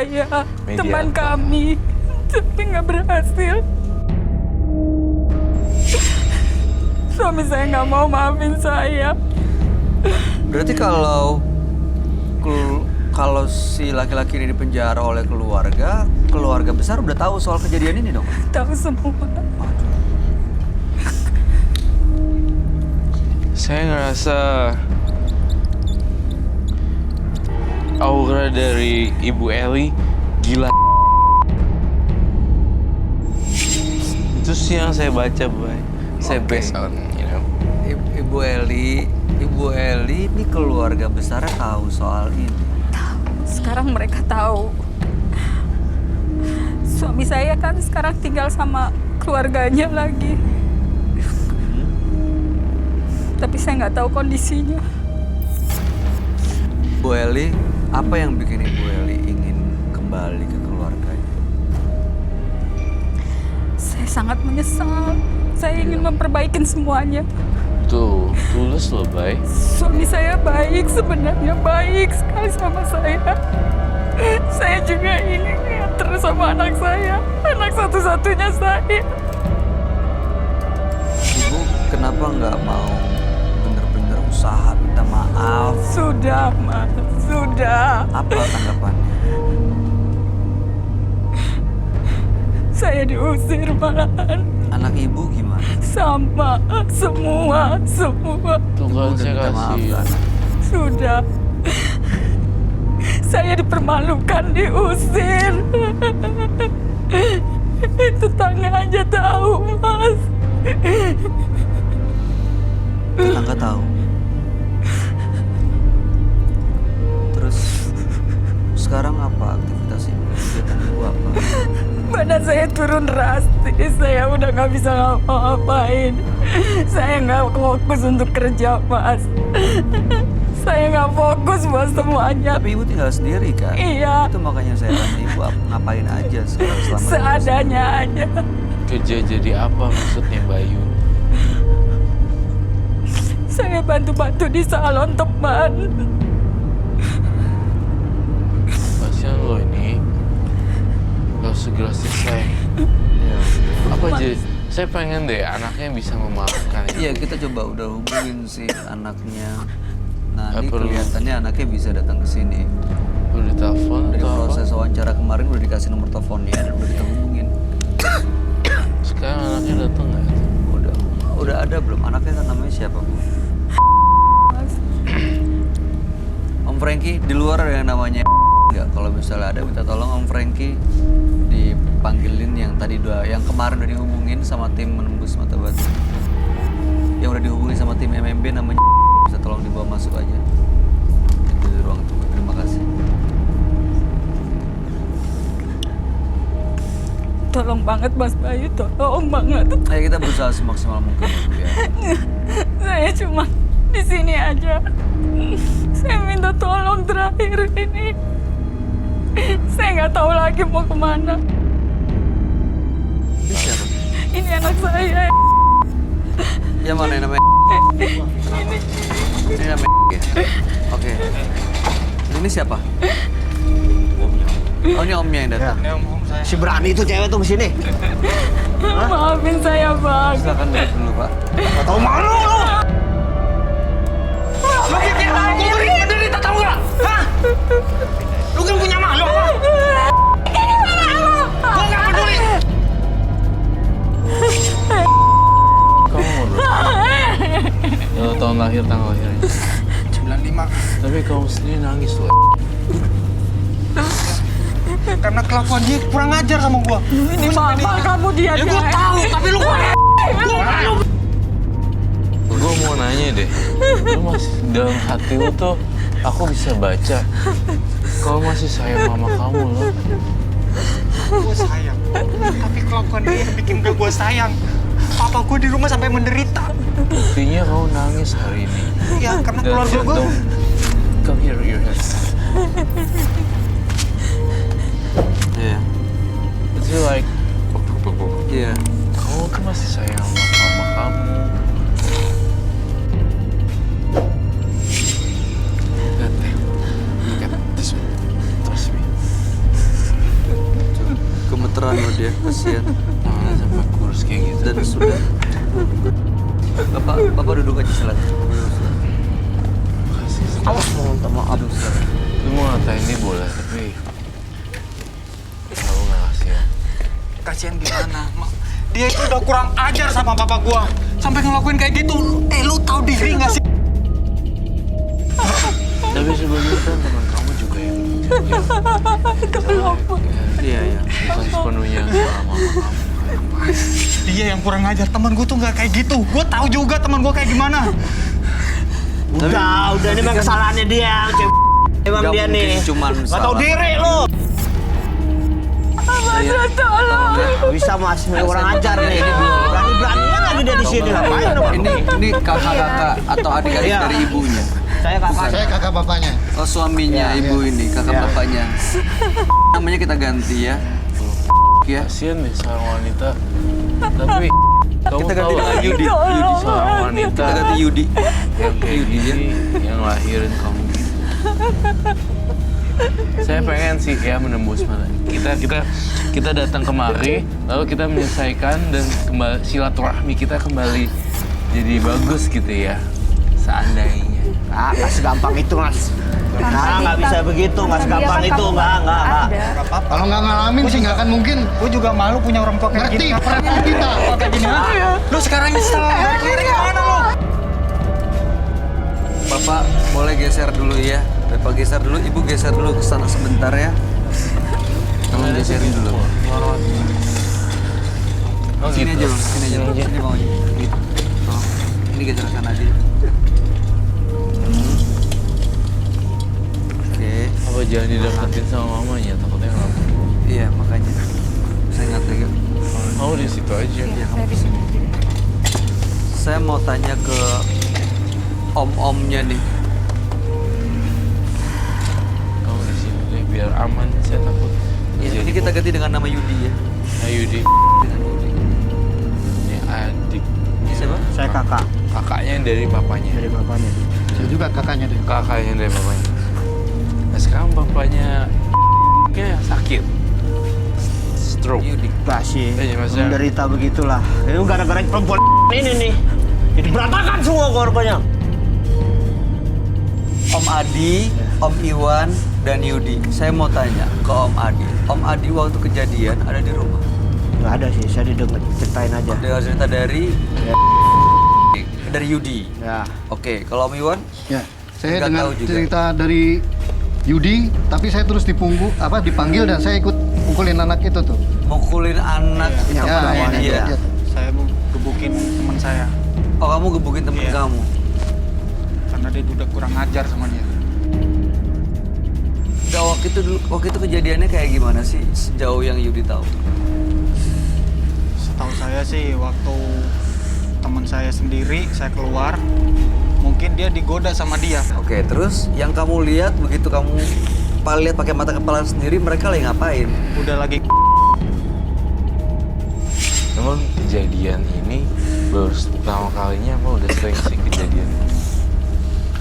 saya, Media teman apa? kami, tapi nggak berhasil. Suami saya nggak mau maafin saya. Berarti kalau si laki-laki ini dipenjara oleh keluarga besar udah tahu soal kejadian ini dong? Tahu semua. Saya ngerasa aura dari Ibu Eli gila. Itu sih yang saya baca, Bay. Saya Oke. based on, you know. Ibu Eli ini keluarga besarnya tahu soal ini. Sekarang mereka tahu. Suami saya kan sekarang tinggal sama keluarganya lagi. Tapi saya nggak tahu kondisinya. Bu Eli, apa yang bikin Ibu Eli ingin kembali ke keluarganya? Saya sangat menyesal. Saya ingin memperbaiki semuanya. Tuh, tulus loh, Bay. Suami saya baik, sebenarnya baik sekali sama saya. Saya juga ingin terus sama anak saya, anak satu-satunya saya. Ibu kenapa nggak mau bener-bener usaha minta maaf? Sudah, Mas, sudah. Apa tanggapannya? Saya diusir malahan. Anak ibu gimana? Sama, semua. Tuh Ibu kan udah saya minta maaf kasih. ke anak. Sudah. Saya dipermalukan, diusir. Tetangga aja tahu, Mas. Tetangga tahu. Terus sekarang apa aktivitas ibu? Kegiatan ibu apa? Badan saya turun drastis, saya udah nggak bisa ngapa-ngapain. Saya nggak fokus untuk kerja, Mas. Saya nggak fokus buat semuanya. Tapi ibu tinggal sendiri kan? Iya. Itu makanya saya tanya ibu ngapain aja sekarang selama ini? Seadanya aja. Kerja jadi apa maksudnya, Bayu? Saya bantu-bantu di salon teman. Kasihan lo ini. Kalau segera selesai. Ya. Apa aja? Saya pengen deh anaknya bisa memaafkan. Iya, kita coba udah hubungin si anaknya. Nah, Nggak ini perlu. kelihatannya anaknya bisa datang ke sini. Udah telepon Dari atau proses apa? wawancara kemarin udah dikasih nomor teleponnya dan udah kita hubungin. Sekarang anaknya datang nggak? Udah ada belum? Anaknya kan namanya siapa, Bu? Mas, Om Franky di luar ada yang namanya nggak? Kalau misalnya ada minta tolong Om Franky dipanggilin yang tadi yang kemarin udah dihubungin sama tim menembus mata batu. Yang udah dihubungin sama tim MMB namanya bisa tolong dibawa masuk aja. Itu di ruang tunggu. Terima kasih. tolong banget Mas Bayu, tolong banget. Ayo kita berusaha semaksimal mungkin ya, Bu, ya. Saya cuma di sini aja. Saya minta tolong terakhir ini. Saya nggak tahu lagi mau kemana. Ini siapa? Ini anak saya. Yang mana yang namanya? Ini namanya ya? Oke. Ini siapa? Oh, ini omnya yang datang. Si berani itu cewek tuh kesini. Maafin saya, Bang. Silakan duduk dulu, Pak. Gak tau malu lu. Lu bikin aku menderita tau gak? Hah? Lu kan punya malu apa? Gua gak peduli. Kamu mau dulu? Ya, tahun lahir, tanggal lahirnya. 95. Tapi kamu sendiri nangis loh. Karena kelakuan dia kurang ajar sama gua. Ini mama kamu dia. Ya gua tahu, tapi lu gua malu. Gue mau nanya deh, lu masih dalam hati lu tuh aku bisa baca kalau masih sayang mama kamu loh. Gua sayang. Tapi kelakuan dia bikin gua sayang. Papa gua di rumah sampai menderita. Buktinya kamu nangis hari ini. Ya karena keluarga gua. Come here, your head. Iya. It's like, Iya. kamu tuh masih sayang sama mama kamu. Lihat deh, look at this one. Trust me. kasihan. Tangannya sampai kurus kayak gitu. Dan sudah. Bapak duduk aja silakan. Makasih. Awas mau minta maaf. Duduk silakan. Lu mau ngatain dia boleh, tapi kamu nggak kasihan. Kasihan gimana? Dia itu udah kurang ajar sama papa gua. Sampai ngelakuin kayak gitu. Lu tahu diri nggak sih? Tapi sebelumnya kan teman kamu juga yang Iya. bukan sepenuhnya salah mama kamu. Dia yang kurang ajar. Temen gua tuh nggak kayak gitu. Gua tahu juga temen gua kayak gimana. Udah ini memang kesalahannya dia. Emang Nggak dia mungkin nih. cuman Gak tau salah. diri lu. Mas, tolong. Bisa mas, ini orang ajar nih. Berani-beraninya lagi dia di sini. Ngapain lu? Ini kakak-kakak atau adik-adik Iya. dari ibunya. Saya kakak. Saya kakak bapaknya. Oh suaminya Iya, ibu ini, kakak Iya. bapaknya. Namanya kita ganti ya. Ya. Kasian deh seorang wanita. Tapi kamu Kita ganti tahu dengan lah, Yudi. seorang wanita Kita ganti Yudi. yang kayak Yudi, ya. gini, yang lahirin kamu gitu. Saya pengen sih ya menembus mana. Kita datang kemari, lalu kita menyelesaikan dan kembali silaturahmi kita kembali jadi bagus gitu ya. Seandainya. Nggak segampang itu mas. Nah, nggak bisa begitu, nggak segampang itu, nggak. Kalau nggak ngalamin sih nggak akan mungkin Gua juga malu punya orang tua kayak ngerti gini. perasaan kita. Kayak gini, ha? Lu sekarang nyesel. Dari kemarin gimana lu? Bapak boleh geser dulu ya. Bapak geser dulu, ibu geser dulu ke sana sebentar ya. Tolong geserin dulu. Oh, Sini gitu. aja, Bang. Sini aja. Bang. Sini mau aja. Oh, ini geser ke sana aja. Oke. Apa jangan dideketin sama mamanya, takutnya apa? Iya, makanya. Saya nggak tega. Mau di situ aja. Saya mau tanya ke om-omnya nih. Kamu di sini deh biar aman. Saya takut. Ya, ini kita ganti dengan nama Yudi ya. Ayo di Dengan Yudi. ini adik Siapa? Saya kakak kakaknya yang dari papanya. dari bapaknya. Saya juga kakaknya deh. Kakaknya yang dari papanya. Nah sekarang bapaknya kayak sakit. Stroke. Yudi. Kasih. Iya, maksudnya- Menderita begitulah. Ini gara-gara perempuan ini nih. Jadi berantakan semua keluarganya. Om Adi, Om Iwan, dan Yudi. Saya mau tanya ke Om Adi. Om Adi waktu kejadian ada di rumah. Nggak ada sih, saya didengar ceritain aja. Dengar cerita dari Ya. dari Yudi. Ya. Oke, kalau Om Iwan? Ya, saya Nggak dengar tahu juga. cerita dari Yudi, tapi saya terus dipanggil dan saya ikut pukulin anak itu tuh. Mukulin anak Ya, temannya ya, dia. ya. Saya gebukin teman saya. Oh, kamu gebukin temen Iya. kamu. Karena dia udah kurang ajar sama dia. Nggak, waktu itu kejadiannya kayak gimana sih sejauh yang Yudi tahu? Setahu saya sih waktu teman saya sendiri, saya keluar, mungkin dia digoda sama dia. Oke, terus yang kamu lihat begitu kamu lihat pakai mata kepala sendiri, mereka lagi ngapain? Udah lagi Emang kejadian ini baru pertama kalinya apa udah sering sih kejadian?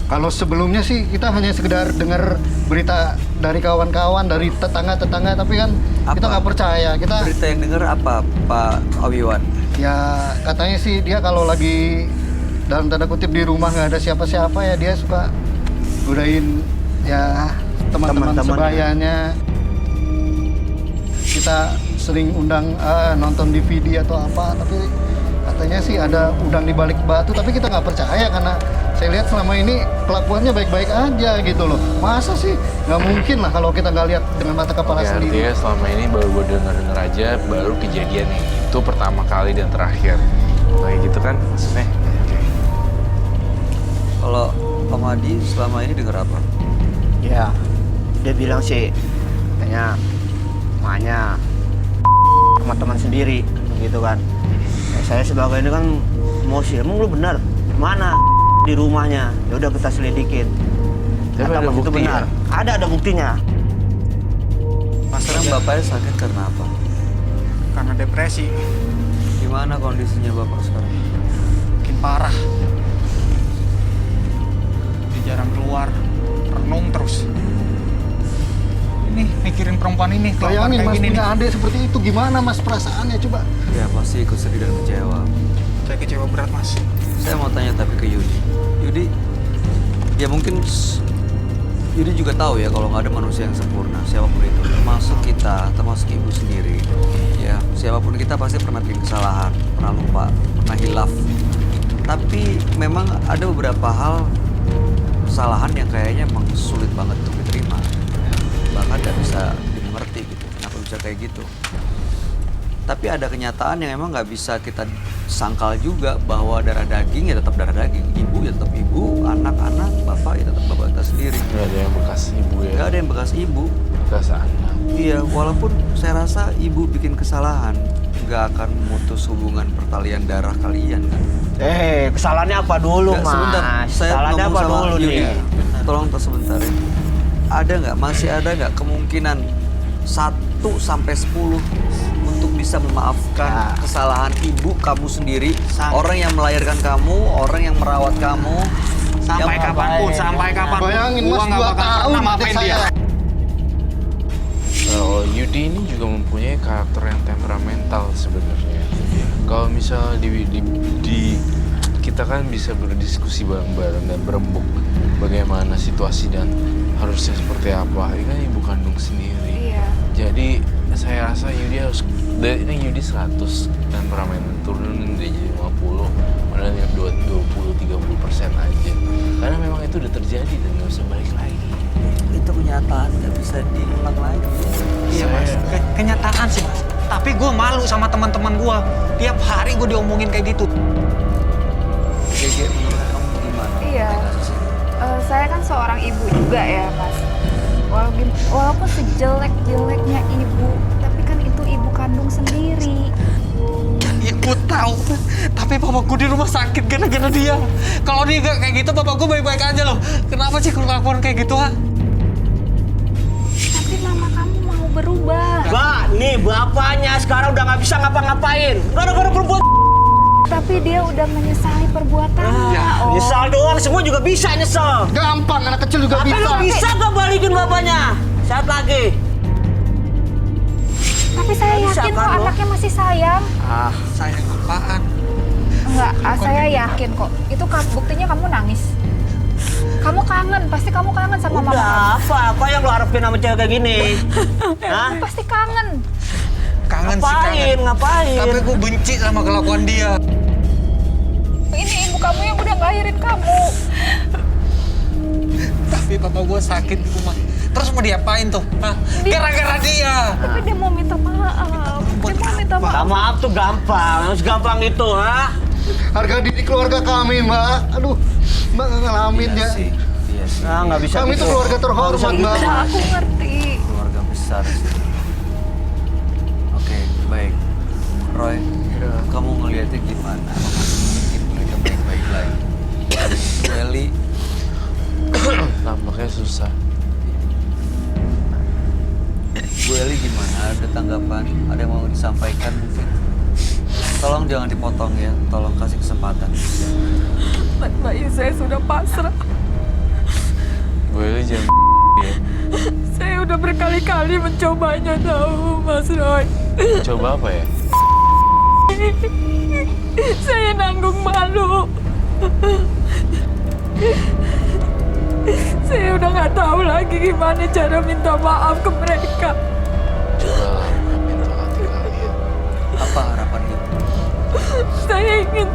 Kalau sebelumnya sih kita hanya sekedar dengar berita dari kawan-kawan, dari tetangga-tetangga, tapi kan kita Apa? nggak percaya. Kita Berita yang dengar apa, Pak Awiwan? ya katanya sih dia kalau lagi dalam tanda kutip di rumah nggak ada siapa-siapa ya dia suka godain ya teman-teman Teman-temannya. sebayanya. Kita sering undang nonton DVD atau apa, tapi katanya sih ada udang di balik batu, tapi kita nggak percaya karena saya lihat selama ini kelakuannya baik-baik aja gitu loh. Masa sih nggak mungkin lah kalau kita nggak lihat dengan mata kepala Ya, sendiri. artinya selama ini baru gue denger aja, baru kejadian yang itu pertama kali dan terakhir. Kayak gitu kan maksudnya? Oke. Kalau Om Adi selama ini dengar apa? Ya, dia bilang sih katanya emaknya sama teman sendiri begitu kan. Ya, saya sebagai ini kan emosi, emang lu benar mana di rumahnya? Ya udah kita selidikin. Tapi Kata ada pas itu bukti benar. Ada buktinya. Sekarang bapaknya sakit karena apa? karena depresi, Gimana kondisinya bapak sekarang? makin parah. Dia jarang keluar, renung terus. Ini mikirin perempuan ini. kelakuan Bayangin kayak Mas gini punya nih. adik seperti itu, gimana Mas perasaannya coba? Ya pasti ikut sedih dan kecewa. Saya kecewa berat, Mas. Saya mau tanya tapi ke Yudi. Yudi, ya mungkin Yudi juga tahu ya kalau nggak ada manusia yang sempurna, siapapun itu, termasuk kita, termasuk ibu sendiri. Ya, siapapun kita pasti pernah bikin kesalahan, pernah lupa, pernah hilaf. Tapi memang ada beberapa hal kesalahan yang kayaknya emang sulit banget untuk diterima. Bahkan nggak bisa dimengerti gitu, kenapa bisa kayak gitu. Tapi ada kenyataan yang emang nggak bisa kita sangkal juga, bahwa darah daging ya tetap darah daging, ibu ya tetap ibu, anak-anak, bapak ya tetap bapak kita sendiri. Nggak ada yang bekas ibu ya. Nggak ada yang bekas ibu. Bekas anak. Iya, walaupun saya rasa ibu bikin kesalahan, nggak akan memutus hubungan pertalian darah kalian kan. Kesalahannya apa dulu, Nggak, Mas? sebentar, saya Kesalahannya ngomong apa sama dulu Yudi. nih? Tolong sebentar ya. Masih ada nggak kemungkinan 1-10 untuk bisa memaafkan kesalahan ibu kamu sendiri, orang yang melahirkan kamu, orang yang merawat kamu, Sampai yang kapanpun, sampai kapanpun. Bayangin gua Mas nggak 2 bakal tahun pernah adik maafin dia. saya. Yudi ini juga mempunyai karakter yang temperamental sebenarnya. Kalau misal kita kan bisa berdiskusi bareng-bareng dan berembuk bagaimana situasi dan harusnya seperti apa. Ini kan ibu kandung sendiri. Iya. Jadi saya rasa Yudi harus, ini Yudi 100 temperamen, turunin dia jadi 50, padahal 20-30% aja. Karena memang itu udah terjadi dan nggak bisa balik lagi. itu kenyataan nggak bisa diulang lagi. Iya, Mas. Kenyataan sih, Mas. Tapi gue malu sama teman-teman gue. Tiap hari gue diomongin kayak gitu. Gege, menurut kamu gimana? Iya. kasus ini? Saya kan seorang ibu juga ya, Mas. Walaupun sejelek-jeleknya ibu, tapi kan itu ibu kandung sendiri. Ya gue tahu. Tapi papa gue di rumah sakit gara-gara dia. Kalau dia gak kayak gitu, papa gue baik-baik aja loh. Kenapa sih kelakuan kayak gitu, ha? Tapi mama kamu mau berubah. Mbak, nih bapaknya sekarang udah nggak bisa ngapa-ngapain. Gara-gara perempuan. Tapi dia udah menyesali perbuatannya. Om. Nyesal doang, semua juga bisa nyesel. Gampang, anak kecil juga Tapi bisa. lu bisa gak balikin bapaknya? Saat lagi. Tapi saya Bisa yakin kan, kok Om? anaknya masih sayang. Sayang apaan? Enggak, saya yakin kok. Itu buktinya kamu nangis. Kamu kangen, pasti kamu kangen sama mama kamu. Udah, apa yang lu harapin sama cewek kayak gini? Hah? Kamu pasti kangen. Kangen sih kangen. Ngapain? Tapi gue benci sama kelakuan dia. Ini ibu kamu yang udah ngelahirin kamu. Tapi papa gue sakit di rumah. Terus mau diapain tuh? Hah? Gara-gara dia. Tapi dia mau minta maaf. Dia mau minta maaf. Minta maaf tuh gampang, segampang itu, ha? Harga diri keluarga kami, Mbak. Aduh, Mbak nggak ngalamin ya. Iya sih. Nah, nggak bisa Kami gitu. tuh keluarga terhormat, Nggak bisa Mbak. gitu. Aku ngerti. Keluarga besar sih. Oke, baik. Roy, kamu ngeliatnya gimana? Apakah mungkin mereka baik-baik lagi? Welly, Nampaknya susah. Bu Eli gimana? Ada tanggapan? Ada yang mau disampaikan mungkin? Tolong jangan dipotong ya, tolong kasih kesempatan. Bayi saya sudah pasrah. Boleh jangan ya. Saya udah berkali-kali mencobanya, tahu, Mas Roy. Coba apa ya? Saya nanggung malu. Saya udah nggak tahu lagi gimana cara minta maaf ke mereka. Coba minta hati kalian. Apa harapannya? Saya ingin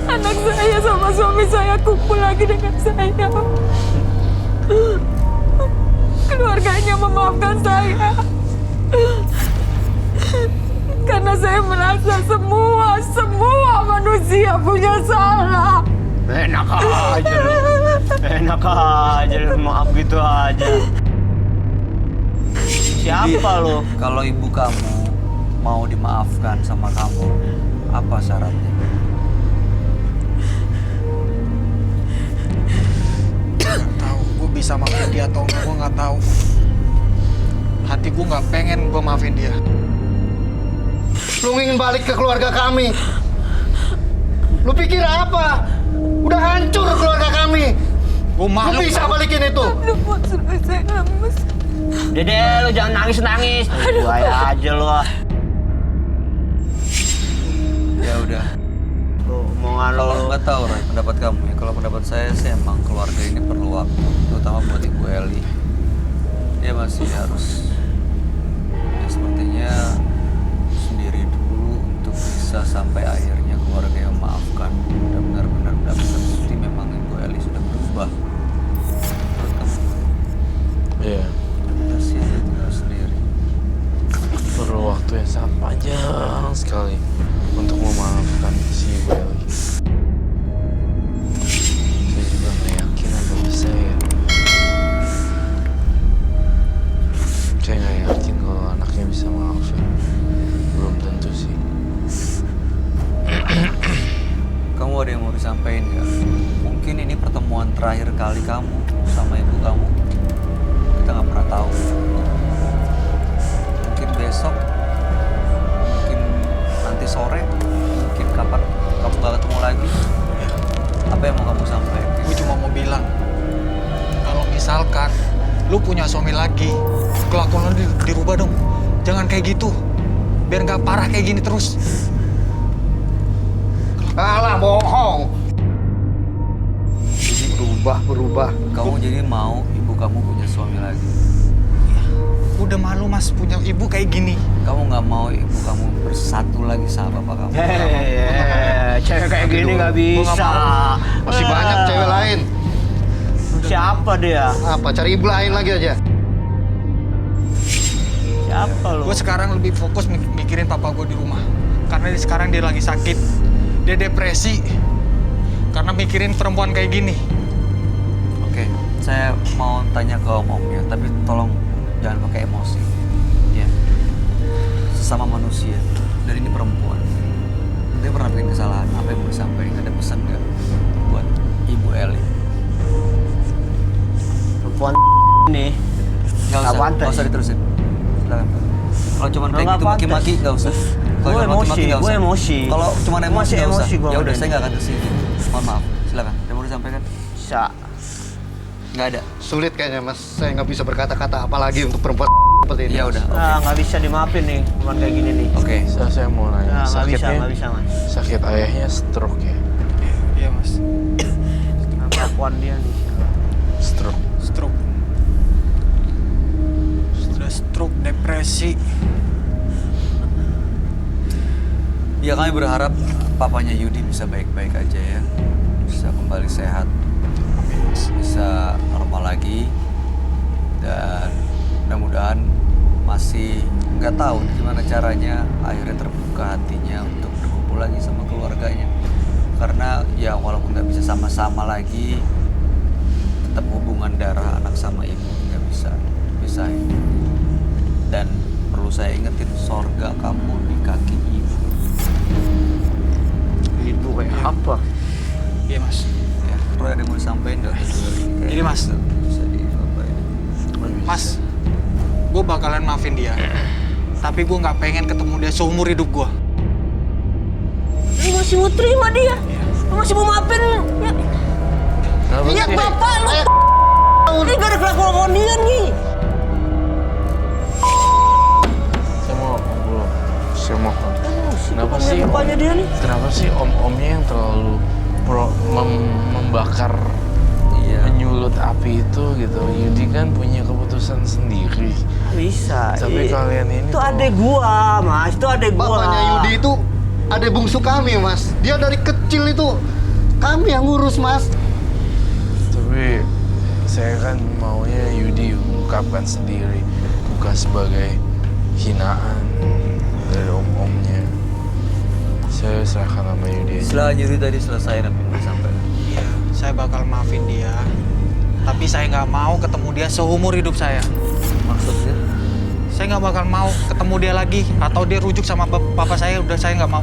anak saya sama suami saya kumpul lagi dengan saya. Keluarganya memaafkan saya. Karena saya merasa semua manusia punya salah. Enak aja lu. Enak aja lu, maaf gitu aja. Siapa lu? Kalau ibu kamu mau dimaafkan sama kamu, apa syaratnya? Gak tahu gue bisa maafin dia atau enggak, gue nggak tahu. Hati gue nggak pengen gue maafin dia. Lu ingin balik ke keluarga kami. Lu pikir apa? Udah hancur keluarga kami. Gue Lu malu. bisa balikin itu. Aduh, Mas Roy, saya lemes. Dede, lu jangan nangis-nangis. Buaya aja lu. Ya udah. Lu omongan Kalau lu. nggak tahu Ray, pendapat kamu ya. Kalau pendapat saya sih emang keluarga ini perlu waktu, terutama buat Ibu Eli. Dia masih harus ya sepertinya sendiri dulu untuk bisa sampai akhirnya keluarga yang memaafkan dan benar-benar mendapatkan bukti memang Ibu Eli sudah berubah. Menurut kamu? Iya. Kasihan dia tinggal sendiri. Perlu waktu yang sangat panjang sekali untuk memaafkan si Ibu Eli. Saya juga nggak yakin apa bisa ya. Saya nggak yakin kalau anaknya bisa maafin. Belum tentu sih. Kamu ada yang mau disampaikan nggak? Mungkin ini pertemuan terakhir kali kamu sama ibu kamu. Kita nggak pernah tahu. Mungkin besok, mungkin nanti sore, mungkin kapan kamu nggak ketemu lagi. Apa yang mau kamu sampaikan? Gue cuma mau bilang, kalau misalkan lu punya suami lagi, kelakuan lu dirubah dong. Jangan kayak gitu, biar nggak parah kayak gini terus. Alah, bohong. Berubah. Kamu jadi mau ibu kamu punya suami lagi? Udah malu mas punya ibu kayak gini. Kamu nggak mau ibu kamu bersatu lagi sama bapak kamu? Cewek kayak gini nggak Gua nggak bisa. Masih banyak cewek lain. Siapa dia? Apa, cari ibu lain lagi aja. Siapa lu? Gue sekarang lebih fokus mikirin papa gue di rumah. Karena sekarang dia lagi sakit. Dia depresi. Karena mikirin perempuan kayak gini. Oke, saya mau tanya ke om-omnya, tapi tolong jangan pakai emosi. Ya, sesama manusia, dan ini perempuan. Dia pernah bikin kesalahan, apa yang mau disampaikan? Ada pesan nggak buat Ibu Eli? Perempuan nih. Nggak usah, Apaan nggak usah tadi? diterusin. Silakan. Kalau cuma kayak Nggak gitu pantas. maki-maki nggak usah. Kalau Gue cuma maki-maki nggak gue usah. emosi. Kalau cuma emosi Masih nggak usah. emosi gua Ya udah, sama saya dia. nggak akan kesini. Mohon maaf. Silakan. Ada mau disampaikan? Bisa. Nggak ada. Sulit kayaknya mas, saya nggak bisa berkata-kata apalagi untuk perempuan seperti ini. Ya udah. Nah, nggak bisa dimaafin nih, cuman kayak gini nih. Oke. Saya mau Nah, nanya, nggak bisa mas. sakit ayahnya stroke ya? Iya mas. Nah, kelakuan dia nih. Stroke. Stroke. Sudah stroke, depresi. Ya kami berharap papanya Yudi bisa baik-baik aja ya. Bisa kembali sehat. Bisa normal lagi. Dan mudah-mudahan masih nggak tahu gimana caranya akhirnya terbuka hatinya untuk berkumpul lagi sama keluarganya. Karena ya walaupun nggak bisa sama-sama lagi, tetap hubungan darah anak sama ibu nggak bisa pisahin. Dan perlu saya ingetin, sorga kamu di kaki ibu. Ibu kayak apa? Iya mas. Ya, Roy ada yang mau disampaikan nggak? Jadi, Mas. Bisa disampaikan. Mas, gue bakalan maafin dia. Tapi gue nggak pengen ketemu dia seumur hidup gue. Lu masih mau terima dia? Lu masih mau maafin? Ya, Kenapa lihat sih? bapak lu. Ini gara kelakuan dia nih. Saya mohon. Kenapa sih Bapaknya dia nih. Kenapa sih om-omnya yang terlalu membakar, Iya. menyulut api itu gitu? Yudi kan punya keputusan sendiri. Bisa. Tapi iya. kalian ini Itu tuh- adek gua, mas. Itu adek gua. Bapaknya Yudi itu adek bungsu kami mas. Dia dari kecil itu kami yang ngurus mas. Tapi saya kan maunya Yudi ungkapkan sendiri, bukan sebagai hinaan dari om-omnya. Saya serahkan sama Yudi aja. Setelah Yudi tadi selesai apa yang mau disampaikan? Iya, saya bakal maafin dia. Tapi saya nggak mau ketemu dia seumur hidup saya. Maksudnya? Saya nggak bakal mau ketemu dia lagi. Atau dia rujuk sama papa saya, udah saya nggak mau.